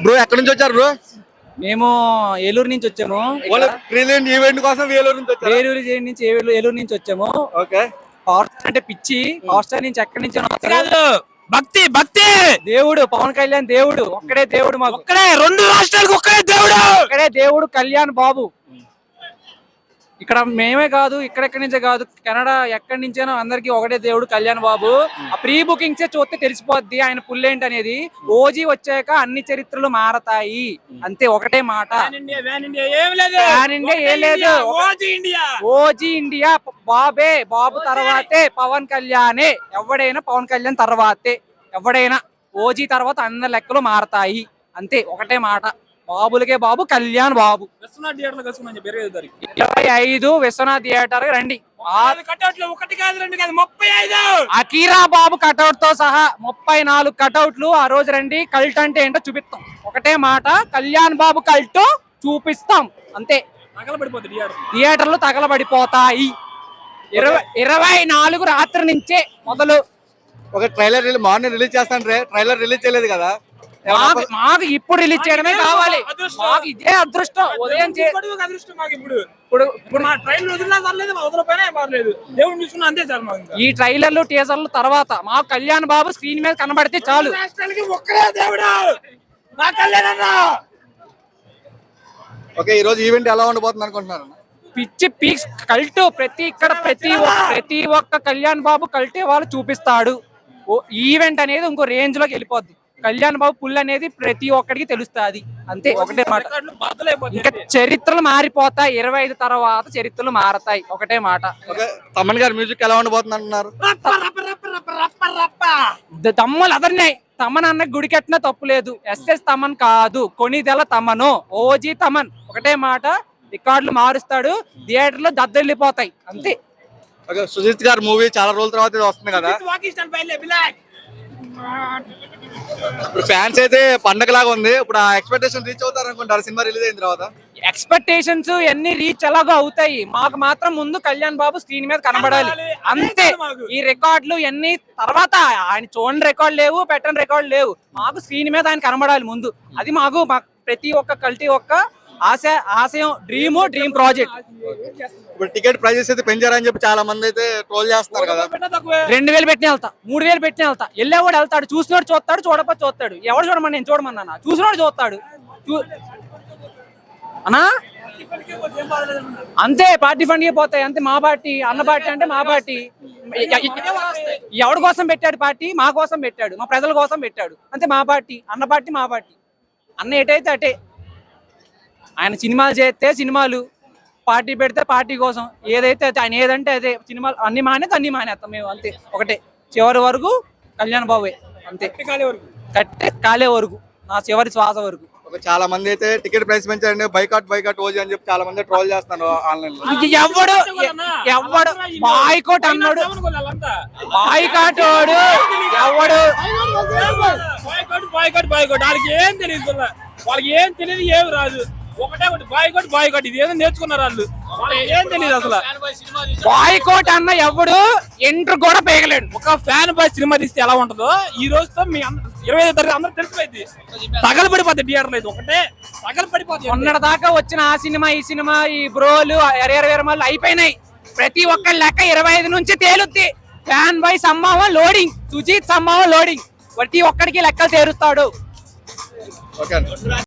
Bro ఎక్కడి నుంచి వచ్చారు బ్రో? మేము ఏలూరు నుంచి వచ్చాము. ఈవెంట్ కోసం ఏలూరు నుంచి వచ్చారు. ఏలూరు నుంచి వచ్చాము. ఓకే. పవర్ స్టార్ అంటే పిచ్చి. పవర్ స్టార్ నుంచి ఎక్కడి నుంచి భక్తి భక్తి దేవుడు పవన్ కళ్యాణ్ దేవుడు ఒక్కడే దేవుడు మాకు. ఒక్కడే 2 రాష్ట్రాలకు ఒక్కడే దేవుడు. ఒక్కడే దేవుడు కళ్యాణ్ బాబు. ఇక్కడ మేమే కాదు, ఇక్కడెక్కడి నుంచే కాదు, కెనడా ఎక్కడి నుంచైనా అందరికి ఒకటే దేవుడు కళ్యాణ్ బాబు. ఆ ప్రీ బుకింగ్స్ చూస్తే తెలిసిపోద్ది ఆయన పుల్లేంటి అనేది. ఓజీ వచ్చాక అన్ని చరిత్రలు మారతాయి అంతే, ఒకటే మాట. ఓజీ ఇండియా బాబే, బాబు తర్వాతే పవన్ కళ్యాణే. ఎవడైనా పవన్ కళ్యాణ్ తర్వాతే, ఎవడైనా ఓజీ తర్వాత అన్ని లెక్కలు మారతాయి అంతే, ఒకటే మాట. బాబులకే బాబు కళ్యాణ్ బాబు. 25 విశ్వనాథ్ థియేటర్ రండి. అకీరా బాబు కటౌట్ తో సహా 34 కటౌట్లు ఆ రోజు రండి. కల్ట్ అంటే ఏంటో చూపిస్తాం. ఒకటే మాట, కళ్యాణ్ బాబు కల్ట్ చూపిస్తాం అంతే. థియేటర్లు తగలబడిపోతాయి. 24 రాత్రి నుంచే మొదలు. ఒక ట్రైలర్ మార్నింగ్ రిలీజ్ చేస్తాను. ట్రైలర్ రిలీజ్ చేయలేదు కదా, మాకు ఇప్పుడు రిలీజ్ చేయడమే కావాలి. మాకు ఇదే అదృష్టం. ఉదయం ఈ ట్రైలర్లు టీజర్లు తర్వాత మాకు కళ్యాణ్ బాబు స్క్రీన్ మీద కనబడితే చాలు. ఓకే, ఈ రోజు ఈవెంట్ ఎలా ఉండబోతుంది అనుకుంటున్నారు? పిచ్చి పీక్స్ కల్ట్. ప్రతి ఒక్క కళ్యాణ్ బాబు కల్టే వాళ్ళు చూపిస్తాడు. ఈవెంట్ అనేది ఇంకో రేంజ్ లోకి వెళ్ళిపోద్ది. కళ్యాణ్ బాబు పుల్ అనేది ప్రతి ఒక్కడికి తెలుస్తుంది అంతే, ఒకటే మాట. ఇంకా చరిత్రలు మారిపోతాయి. 25 తర్వాత చరిత్రలు మారతాయి, ఒకటే మాట. తమన్ గారి మ్యూజిక్ ఎలా ఉండబోతుంది అంటున్నారు? తమ్మలు అదర్నాయి. తమన్ అన్న గుడి కట్టినా తప్పు లేదు. ఎస్ఎస్ తమన్ కాదు, కొనిదెల తమను, ఓజీ తమన్. ఒకటే మాట, రికార్డులు మారుస్తాడు. థియేటర్లో దద్దరిల్లిపోతాయి అంతే. సుజిత్ గారి మూవీ చాలా రోజుల తర్వాత వస్తుంది కదా, ఫ్యాన్స్ అయితే పండగ లాగా ఉంది. ఇప్పుడు ఆ ఎక్స్పెక్టేషన్ రీచ్ అవుతారు అనుకుంటారు సినిమా రిలీజ్ అయిన తర్వాత? ఎక్స్పెక్టేషన్స్ ఎన్ని రీచ్ ఎలాగో అవుతాయి. మాకు మాత్రం ముందు కళ్యాణ్ బాబు స్క్రీన్ మీద కనబడాలి అంతే. ఈ రికార్డులు ఎన్ని తర్వాత ఆయన చూడని రికార్డు లేవు, పెట్టని రికార్డు లేవు. మాకు స్క్రీన్ మీద ఆయన కనబడాలి ముందు. అది మాకు ప్రతి ఒక్క కల్టీ ఒక్క ఆశయం, డ్రీమ్ ప్రాజెక్ట్. ఇప్పుడు టికెట్ ప్రైజెస్ అయితే పెంచారని చెప్పి చాలా మంది అయితే ట్రోల్ చేస్తున్నారు కదా. 2000 పెట్టిన వెళ్తా, 3000 పెట్టిన వెళ్తా. వెళ్ళేవాడు వెళ్తాడు, చూసినోడు చూస్తాడు, చూడకపోతే చూస్తాడు. ఎవడు చూడమని నేను చూడమన్నా, చూసినోడు చూస్తాడు అన్నా అంతే. పార్టీ ఫండ్కి పోతాయి అంతే. మా పార్టీ అన్న పార్టీ అంటే మా పార్టీ. ఎవడి కోసం పెట్టాడు పార్టీ? మా కోసం పెట్టాడు, మా ప్రజల కోసం పెట్టాడు అంతే. మా పార్టీ అన్న పార్టీ, మా పార్టీ. అన్న ఎటైతే అటే. ఆయన సినిమాలు చేస్తే సినిమాలు, పార్టీ పెడితే పార్టీ కోసం. ఏదైతే ఆయన ఏదంటే అదే. సినిమాలు అన్ని మానేస్తాం మేము అంతే, ఒకటే. చివరి వరకు కళ్యాణ్ బాబు అంతే, కట్టే కాలే వరకు, నా చివరి శ్వాస వరకు. చాలా మంది అయితే టికెట్ ప్రైస్ పెంచారండి, బైకాట్ ఓజీ అని చెప్పి చాలా మంది ట్రోల్ చేస్తున్నారు ఆన్లైన్ లో. ఎవడు బాయ్కాట్ అన్నాడు? బాయ్కాట్ వాడు ఎవడు? వాళ్ళకి ఏం తెలియదు, ఏం రాదు. ఒకటే బాయ్కాట్ ఇది ఏదో నేర్చుకున్నారు వాళ్ళు. వాళ్ళకి ఏం తెలియదు అసలు. బాయ్కాట్ అన్న ఎవడు ఎంటర్ కూడా పేగలేడు. ఒక ఫ్యాన్ బాయ్ సినిమా తీస్తే ఎలా ఉంటుందో ఈ రోజుతో మీ 25వ తరగతి అందరూ తెలిసిపోయింది. తగలబడిపోతుంది థియేటర్ లేదు, ఒకటే తగలబడిపోతుంది. మొన్నటి దాకా వచ్చిన ఆ సినిమా, ఈ సినిమా, ఈ బ్రోలు, ఎరమాలు అయిపోయినాయి. ప్రతి ఒక్కరి లెక్క 25 నుంచి తేలుద్ది. ఫ్యాన్ బాయ్ సంభావం లోడింగ్, సుజీత్ సంభావం లోడింగ్. ప్రతి ఒక్కడికి లెక్కలు తేరుస్తాడు.